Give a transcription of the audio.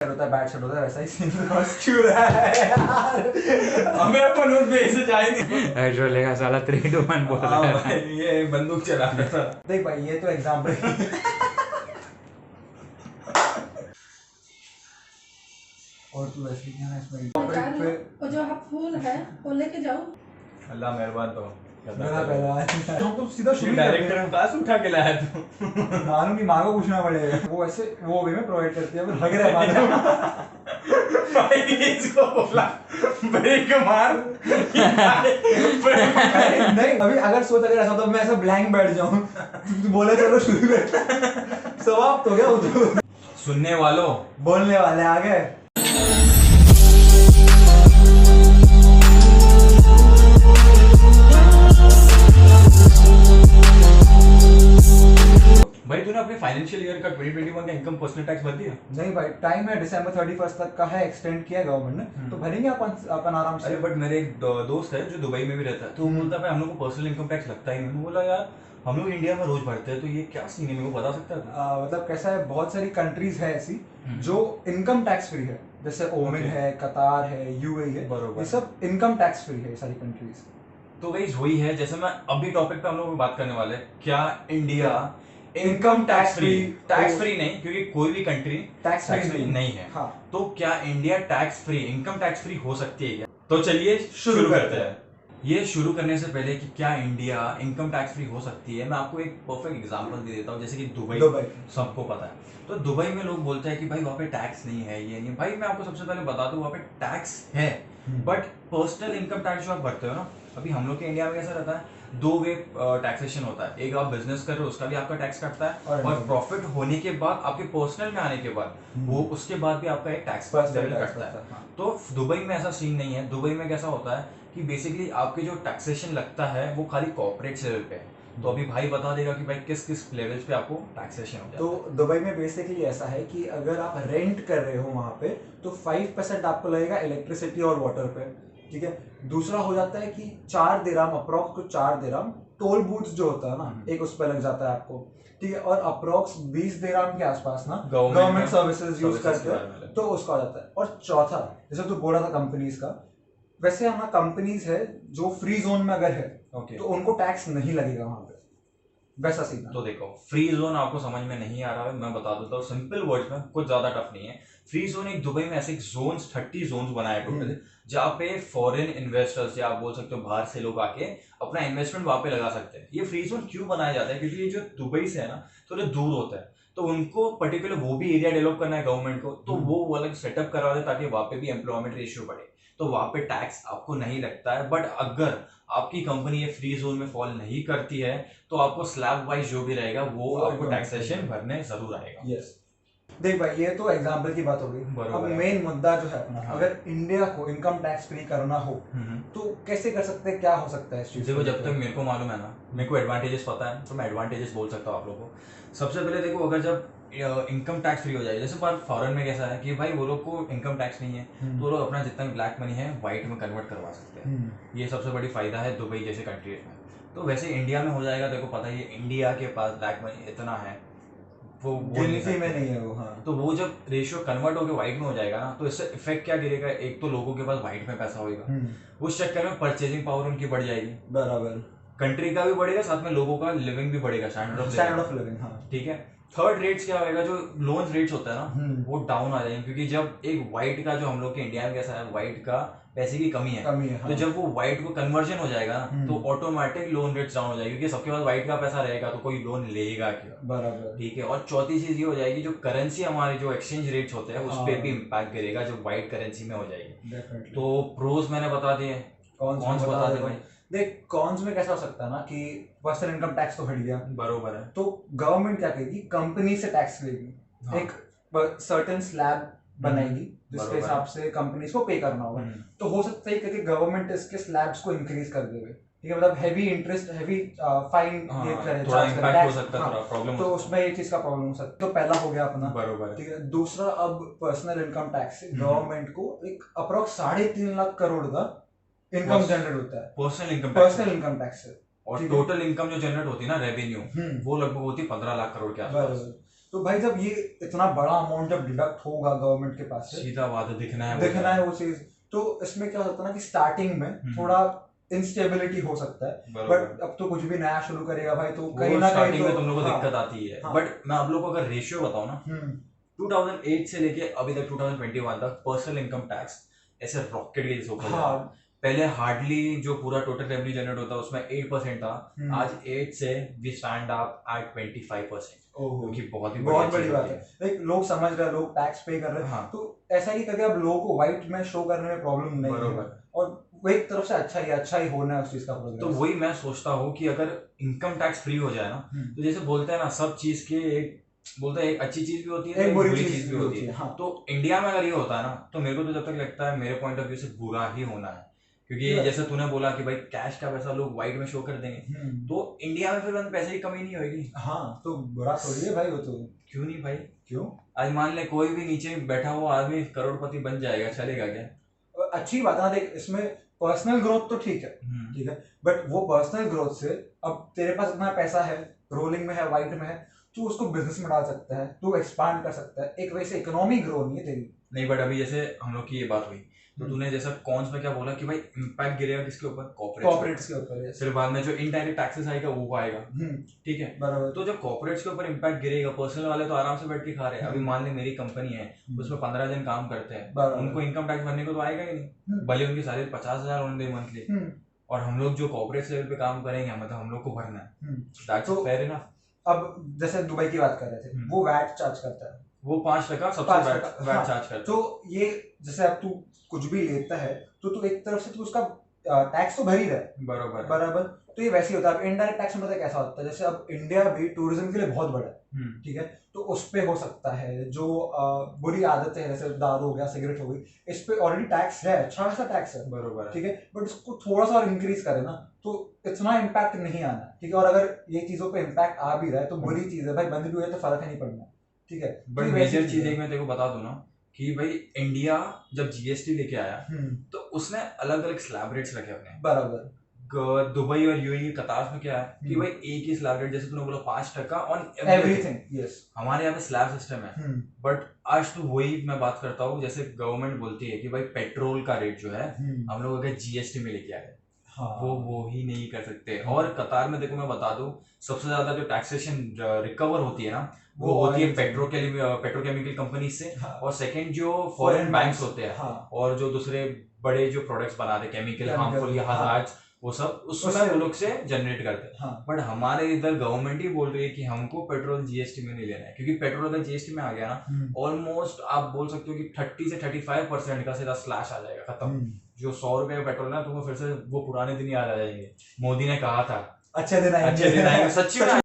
होता है, bad shot होता है, वैसा ही सीन क्यों रहा है यार। हमें अपन उस पे ऐसे जाएंगे। हेड्रो लेगा साला 3 2 1 बोल रहा हाँ है। भाई, ये बंदूक चला रहा था। देख भाई ये तो एग्जांपल और तू वैसे क्या है इसमें वो जो आप फूल है वो लेके जाओ। अल्लाह मेहरबान। तो मेरा पहला हम तो सीधा शुरू डायरेक्टर में कहाँ से उठा के लाया तू? मानो की माँ को पूछना पड़ेगा, वो ऐसे वो वे में प्रोवाइड करती है, वो लग रहा है मानो। भाई इसको बोला ब्रेक मार। नहीं अभी अगर सोच अगर ऐसा तो मैं ऐसा ब्लैंक बैठ जाऊं, तू बोले चलो शुरू कर, समाप्त हो गया वो तो। सुनने वालों, बोलने वाले आ गए। भाई तूने अपने फाइनेंशियल ईयर का 2021 का इनकम पर्सनल टैक्स भर दिया? नहीं भाई टाइम है, दिसंबर 31 तक का है, एक्सटेंड किया गवर्नमेंट ने, तो भरेंगे अपन आराम से। अरे बट मेरे एक दोस्त है जो दुबई में भी रहता है, तो बोलता है भाई हम लोग को पर्सनल इनकम टैक्स लगता ही नहीं। मैंने बोला यार हम लोग इंडिया में रोज भरते हैं, तो ये क्या सीन है, मेरे को बता सकता है? मतलब कैसा है, बहुत सारी कंट्रीज है ऐसी जो इनकम टैक्स फ्री है, जैसे ओमान है, कतार है, यूएई है, बरोबर। ये सब इनकम टैक्स फ्री है ये सारी कंट्रीज। तो गाइस वही है, जैसे मैं अभी टॉपिक पे हम लोग बात करने वाले हैं, क्या इंडिया इनकम टैक्स फ्री नहीं, क्योंकि कोई भी कंट्री टैक्स फ्री नहीं है। हाँ। तो क्या India tax free, income tax free हो सकती है क्या? तो चलिए शुरू करते हैं। ये शुरू करने से पहले कि क्या इंडिया इनकम टैक्स फ्री हो सकती है, मैं आपको एक परफेक्ट एग्जांपल दे देता हूँ। जैसे कि दुबई सबको पता है, तो दुबई में लोग बोलते हैं कि भाई वहाँ पे टैक्स नहीं है, ये नहीं। भाई मैं आपको सबसे पहले बता दूं, वहाँ पे टैक्स है, बट पर्सनल इनकम टैक्स जो आप भरते हो ना, अभी हम लोग के इंडिया में कैसा रहता है, 2 वे टैक्सेशन होता है। एक आप बिजनेस कर रहे हो उसका भी आपका टैक्स कटता है, और प्रॉफिट होने के बाद आपके पर्सनल में आने के बाद वो उसके बाद भी आपका एक टैक्स कटता है। तो दुबई में ऐसा सीन नहीं है। दुबई में कैसा होता है कि बेसिकली आपके जो टैक्सेशन लगता है वो खाली कॉर्पोरेट लेवल पे है। तो अभी भाई बता देगा कि भाई किस किस लेवल्स पे आपको टैक्सेशन हो जाता है। तो दुबई में बेसिकली ऐसा है कि अगर आप रेंट कर रहे हो वहां पे, तो 5% आपको लगेगा इलेक्ट्रिसिटी और वाटर पे, ठीक है। दूसरा हो जाता है कि 4 दिरहम अप्रोक्स, कुछ 4 दिरहम टोल बूथ जो होता है ना, एक उस पर लग जाता है आपको, ठीक है। और अप्रोक्स 20 दिरहम के आसपास ना गवर्नमेंट सर्विसेज यूज करते हैं, तो उसका आ जाता है। और चौथा, जैसे तू बोला था कंपनीज का, वैसे हमारा कंपनीज है जो फ्री जोन में अगर है, तो उनको टैक्स नहीं लगेगा वहां पे, वैसा सीन। तो देखो, फ्री जोन आपको समझ में नहीं आ रहा है, मैं बता देता हूँ सिंपल वर्ड्स में, कुछ ज्यादा टफ नहीं है। फ्री जोन एक दुबई में ऐसे जोन्स 30 जोन्स बनाए टोटल, जहाँ पे फॉरेन इन्वेस्टर्स या आप बोल सकते हो बाहर से लोग आके अपना इन्वेस्टमेंट वहां पे लगा सकते हैं। ये फ्री जोन क्यों बनाया जाता है, क्योंकि ये जो दुबई से है ना थोड़े दूर होता है, तो उनको पर्टिकुलर वो भी एरिया डेवलप करना है गवर्नमेंट को, तो वो अलग सेटअप करवा दे ताकि वहां पे भी एम्प्लॉयमेंट रेशियो बढ़े, तो वहां पे टैक्स आपको नहीं लगता है। बट अगर आपकी कंपनी ये फ्री जोन में फॉल नहीं करती है, तो आपको स्लैब वाइज जो भी रहेगा वो आपको टैक्सेशन भरने जरूर आएगा। यस। देख भाई ये तो एग्जांपल की बात हो गई, अब मेन मुद्दा जो है अपना, अगर इंडिया को इनकम टैक्स फ्री करना हो तो कैसे कर सकते हैं, क्या हो सकता है इस चीज? देखो, जब तक मेरे को मालूम है ना, मेरे को एडवांटेजेस पता है, तो मैं एडवांटेजेस बोल सकता हूँ आप लोगों को। सबसे पहले देखो, अगर जब इनकम टैक्स फ्री हो जाए, जैसे बार फॉरेन में कैसा है कि भाई वो लोग को इनकम टैक्स नहीं है, तो वो लोग अपना जितना भी ब्लैक मनी है व्हाइट में कन्वर्ट करवा सकते हैं। ये सबसे बड़ी फायदा है दुबई जैसे कंट्रीज में। तो वैसे इंडिया में हो जाएगा, देखो पता ही है इंडिया के पास ब्लैक मनी इतना है, वो गिनती में नहीं है वो। हाँ। तो वो जब रेशियो कन्वर्ट होकर व्हाइट में हो जाएगा ना, तो इससे इफेक्ट क्या गिरेगा, एक तो लोगों के पास व्हाइट में पैसा होगा, उस चक्कर में परचेजिंग पावर उनकी बढ़ जाएगी, बराबर, कंट्री का भी बढ़ेगा, साथ में लोगों का लिविंग भी बढ़ेगा, स्टैंडर्ड ऑफ लिविंग। हाँ ठीक है। थर्ड रेट्स क्या होगा, जो लोन रेट्स होता है ना वो डाउन आ जाएंगे, क्योंकि जब एक व्हाइट का, जो हम लोग के इंडिया में कैसा है, व्हाइट का पैसे की कमी है, हाँ। तो जब वो व्हाइट को कन्वर्जन हो जाएगा ना, तो ऑटोमेटिक लोन रेट्स डाउन हो जाएगी, क्योंकि सबके पास व्हाइट का पैसा रहेगा तो कोई लोन लेगा क्यों? बराबर, ठीक है। और चौथी चीज ये हो जाएगी, जो करेंसी हमारे जो एक्सचेंज रेट्स होते हैं उस पर भी इम्पैक्ट गिरेगा, जो व्हाइट करेंसी में हो जाएगी। तो प्रोज मैंने बता दिए, कॉन्स बता दे भाई। देख कॉन्स में कैसा हो सकता है ना कि पर्सनल इनकम टैक्स तो हट गया, बरोबर है, तो गवर्नमेंट क्या करेगी, कंपनी से टैक्स लेगी। हाँ। एक सर्टेन स्लैब बनाएगी जिसके हिसाब से कंपनीज को पे करना होगा, तो हो सकता है कि गवर्नमेंट इसके स्लैब्स को इंक्रीज कर देवे, ठीक है। मतलब हैवी इंटरेस्ट, हैवी फाइन ये करे, थोड़ा इम्पैक्ट हो सकता है, थोड़ा प्रॉब्लम, तो उसमें ये चीज का प्रॉब्लम हो सकता है। तो पहला हो गया अपना, बरोबर, ठीक है। दूसरा, अब पर्सनल इनकम टैक्स से गवर्नमेंट को एक अप्रोक्स 3.5 लाख करोड़ का इनकम जनरेट होता है, पर्सनल इनकम टैक्स से। और टोटल इनकम जो जनरेट होती है ना, रेवेन्यू, वो लगभग होती है 15 लाख करोड़ के आसपास। तो भाई जब ये इतना बड़ा अमाउंट जब डिडक्ट होगा गवर्नमेंट के पास से, सीधा बात है, दिखना है दिखना है वो चीज, तो इसमें क्या होता है ना कि स्टार्टिंग में थोड़ा इंस्टेबिलिटी हो सकता है, बट अब तो कुछ भी नया शुरू करेगा भाई तो कहीं ना कहीं स्टार्टिंग में तो तुम लोगों को हाँ, दिक्कत आती है। हाँ। बट मैं आप लोगों को अगर रेशियो बताऊं ना, 2008 से लेके अभी तक 2021 तक पर्सनल इनकम टैक्स ऐसे रॉकेट के जैसे ऊपर जा रहा है। हाँ, पहले हार्डली जो पूरा टोटल रेवेन्यू जनरेट होता है उसमें 8% था, आज 8 से वी स्टैंड अप एट 25%, ओहो, क्योंकि बहुत ही बहुत बड़ी चीज़ बात होती है। लाइक लोग समझ रहे हैं, लोग टैक्स पे कर रहे हैं, हाँ। तो ऐसा ही कभी अब लोगों को व्हाइट में शो करने में प्रॉब्लम नहीं है, बरोबर। और वो एक तरफ से अच्छा ही होना है उस चीज का तो प्रोग्रेस। वही मैं सोचता हूँ कि अगर इनकम टैक्स फ्री हो जाए ना, तो जैसे बोलते हैं ना सब चीज के एक बोलते हैं एक अच्छी चीज भी होती है, एक एक बुरी बुरी चीज चीज भी होती है। हाँ। तो इंडिया में अगर ये होता है ना, तो मेरे को तो जब तक लगता है मेरे पॉइंट ऑफ व्यू से बुरा ही होना है, क्योंकि Yes. जैसे तूने बोला कि भाई कैश का पैसा लोग व्हाइट में शो कर देंगे, तो इंडिया में फिर पैसे की कमी नहीं होगी। हाँ, तो बुरा थोड़ी है भाई वो तो। क्यों नहीं भाई? क्यों? आज मान ले कोई भी नीचे बैठा हुआ आदमी करोड़पति बन जाएगा, चलेगा क्या? और अच्छी बात है ना, देख इसमें पर्सनल ग्रोथ तो ठीक है, ठीक है, बट वो पर्सनल ग्रोथ से अब तेरे पास इतना पैसा है, रोलिंग में है, व्हाइट में है, तू उसको बिजनेस में डाल सकता है, तू एक्सपांड कर सकता है, एक वैसे इकोनॉमी ग्रो नहीं है तेरी। नहीं, बट अभी जैसे हम लोग की ये बात हुई, तो तूने जैसा कॉन्स में क्या बोला कि भाई इम्पैक्ट गिरेगा किसके ऊपर? कॉर्पोरेट्स के ऊपर है। फिर बाद में जो इनडायरेक्ट टैक्सेस आएगा वो आएगा, ठीक है। बराबर। तो जब कॉर्पोरेट्स के ऊपर इम्पैक्ट गिरेगा, पर्सनल वाले तो आराम से बैठ के खा रहे हैं। अभी मान ले मेरी कंपनी है, उसमें 15 जन काम करते हैं, बराबर। उनको इनकम टैक्स भरने को तो आएगा ही नहीं, भले उनकी सैलरी 50,000 होने दे मंथली, और हम लोग जो कॉर्पोरेट लेवल पे काम करेंगे मतलब हम लोग को भरना है, दैट्स तो फेयर इनफ। अब जैसे दुबई की बात कर रहे थे, वो वैट चार्ज करता है, वो 5% सबसे 5%, वैट हाँ। चार्ज करता है। तो ये जैसे अब तू कुछ भी लेता है तो तू एक तरफ से तू उसका टैक्स तो भर ही रहा है, बराबर बराबर। तो ये वैसे ही होता है। अब इनडायरेक्ट टैक्स में पता है कैसा होता है, जैसे अब इंडिया भी टूरिज्म के लिए बहुत बड़ा है, ठीक है, तो उस पे हो सकता है जो बुरी आदतें हैं, जैसे दारू हो गया, सिगरेट हो गई, इस पे ऑलरेडी टैक्स है, अच्छा खासा टैक्स है, बराबर, ठीक है, बट इसको थोड़ा सा और इंक्रीज करे ना तो इतना इम्पैक्ट नहीं आना, ठीक है। और अगर ये चीजों पे इम्पैक्ट आ भी रहा है तो बुरी चीज है भाई, बंद भी हो जाए तो फर्क ही नहीं पड़ना, ठीक है। बट तो वैसी मेजर चीज है। एक मैं तेरे को बता दूं ना कि भाई इंडिया जब जीएसटी लेके आया तो उसने अलग अलग स्लैब रेट्स रखे अपने। बराबर। दुबई और यूएई कतार में क्या है कि भाई एक ही स्लैब रेट, जैसे तूने बोला 5% ऑन एवरीथिंग, यस। हमारे यहाँ पे स्लैब सिस्टम है, बट आज तो वही मैं बात करता हूँ, जैसे गवर्नमेंट बोलती है कि भाई पेट्रोल का रेट जो है हम लोग अगर जीएसटी में लेके आए, वो ही नहीं कर सकते। और कतार में देखो मैं बता दूं, सबसे ज्यादा जो टैक्सेशन रिकवर होती है ना वो होती है पेट्रोकेमिकल कंपनी से, और सेकंड जो फॉरेन बैंक्स होते हैं, और जो दूसरे बड़े जो प्रोडक्ट्स बनाते हैं केमिकल हार्मफुल या हजार्ड्स, वो सब उसमें वो लोग से जनरेट करते हैं। बट हमारे इधर गवर्नमेंट ही बोल रही है कि हमको पेट्रोल जीएसटी में नहीं लेना है, क्योंकि पेट्रोल अगर जीएसटी में आ गया ना, ऑलमोस्ट आप बोल सकते हो कि 30 से 35% का सीधा स्लैश आ जाएगा, खत्म। जो 100 रुपए का पेट्रोल ना, तुमको फिर से वो पुराने दिन याद आ जाएंगे। मोदी ने कहा था अच्छे दिन आएंगे, सच्ची में।